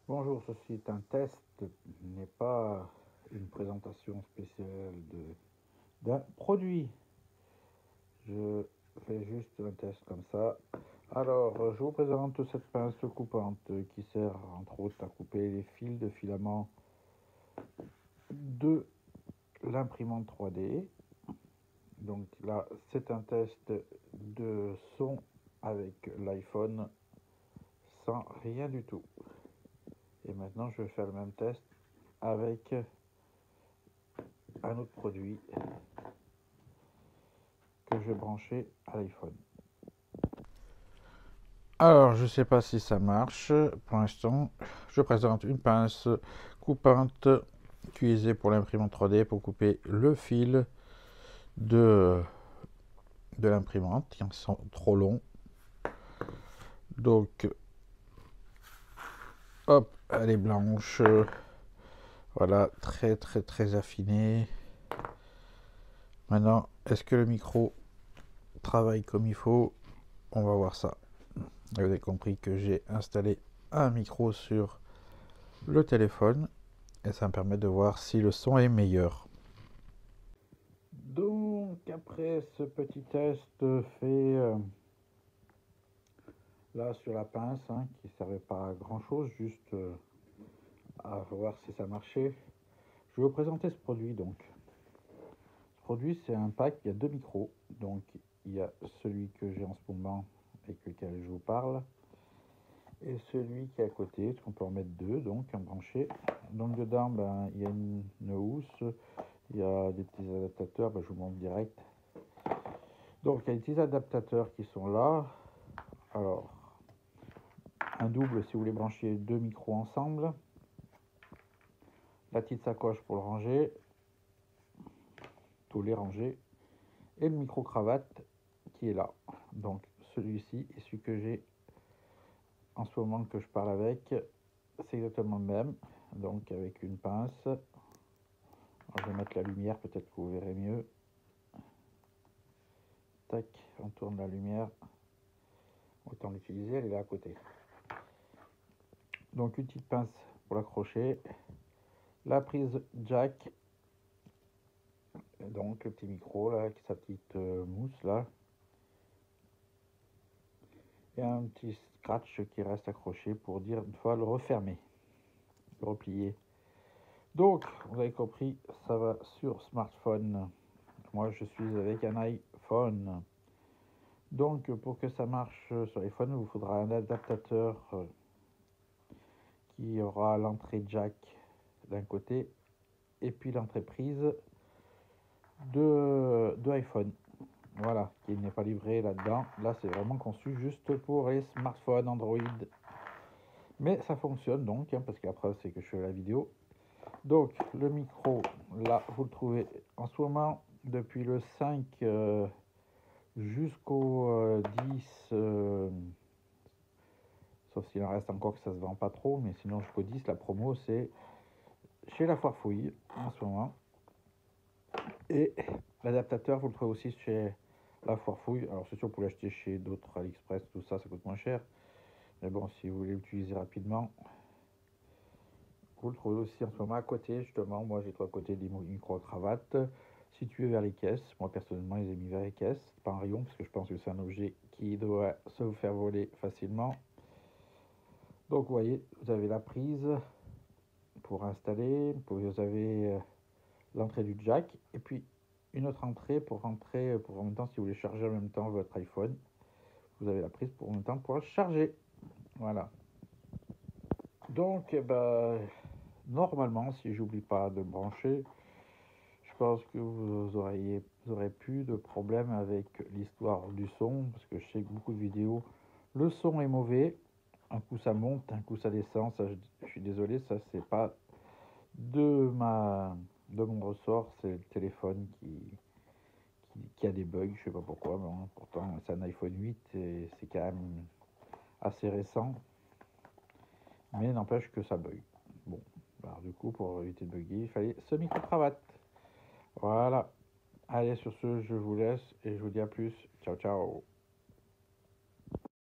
Bonjour, ceci est un test, n'est pas une présentation spéciale d'un produit. Je fais juste un test comme ça. Alors, je vous présente cette pince coupante qui sert entre autres à couper les fils de filament de l'imprimante 3D. Donc là, c'est un test de son avec l'iPhone sans rien du tout. Et maintenant, je vais faire le même test avec un autre produit que je vais brancher à l'iPhone. Alors, je ne sais pas si ça marche. Pour l'instant, je présente une pince coupante utilisée pour l'imprimante 3D pour couper le fil de l'imprimante qui sont trop longs. Donc, hop, elle est blanche. Voilà, très affinée. Maintenant, est-ce que le micro travaille comme il faut? On va voir ça. Vous avez compris que j'ai installé un micro sur le téléphone et ça me permet de voir si le son est meilleur. Donc après ce petit test fait là sur la pince qui ne servait pas à grand chose, juste à voir si ça marchait, je vais vous présenter ce produit. Donc ce produit, c'est un pack, il y a deux micros. Donc il y a celui que j'ai en ce moment avec lequel je vous parle et celui qui est à côté, parce qu'on peut en mettre deux, donc un branché. Donc dedans, il y a une housse, il y a des petits adaptateurs, je vous montre direct. Donc il y a des petits adaptateurs qui sont là. Alors, un double si vous voulez brancher deux micros ensemble. La petite sacoche pour le ranger, tous les ranger. Et le micro-cravate qui est là. Donc celui-ci est celui que j'ai en ce moment que je parle avec. C'est exactement le même. Donc avec une pince. Alors, je vais mettre la lumière, peut-être que vous verrez mieux. Tac, on tourne la lumière. Autant l'utiliser, elle est là à côté. Donc une petite pince pour l'accrocher. La prise jack. Donc le petit micro là, avec sa petite mousse là. Et un petit scratch qui reste accroché pour dire une fois le refermer, le replier. Donc, vous avez compris, ça va sur smartphone. Moi, je suis avec un iPhone. Donc, pour que ça marche sur l'iPhone, il vous faudra un adaptateur qui aura l'entrée jack d'un côté et puis l'entrée prise de iPhone. Voilà, qui n'est pas livré là-dedans. Là, c'est vraiment conçu juste pour les smartphones Android. Mais ça fonctionne donc, parce qu'après, c'est que je fais la vidéo. Donc, le micro, là, vous le trouvez en ce moment depuis le 5 jusqu'au 10. Sauf s'il en reste encore que ça se vend pas trop, mais sinon jusqu'au 10, la promo, c'est chez La Foire Fouille en ce moment. Et l'adaptateur, vous le trouvez aussi chez La Foire Fouille. Alors, c'est sûr, pour l'acheter chez d'autres AliExpress, tout ça, ça coûte moins cher. Mais bon, si vous voulez l'utiliser rapidement, vous le trouvez aussi en ce moment à côté, justement. Moi, j'ai trouvé à côté des micro-cravates situées vers les caisses. Moi, personnellement, ils les ai mis vers les caisses, pas en rayon, parce que je pense que c'est un objet qui doit se vous faire voler facilement. Donc, vous voyez, vous avez la prise pour installer. Vous avez l'entrée du jack. Et puis, une autre entrée pour rentrer, pour en même temps, si vous voulez charger en même temps votre iPhone. Vous avez la prise pour en même temps pour le charger. Voilà. Donc, normalement, si j'oublie pas de brancher, je pense que vous aurez plus de problème avec l'histoire du son, parce que je sais que beaucoup de vidéos, le son est mauvais. Un coup ça monte, un coup ça descend. Ça, je suis désolé, ça c'est pas de mon ressort, c'est le téléphone qui a des bugs, je sais pas pourquoi. Bon, pourtant c'est un iPhone 8 et c'est quand même assez récent, mais n'empêche que ça bug. Bon, alors du coup pour éviter de bugger, il fallait ce micro-cravate. Voilà. Allez, sur ce, je vous laisse et je vous dis à plus. Ciao, ciao.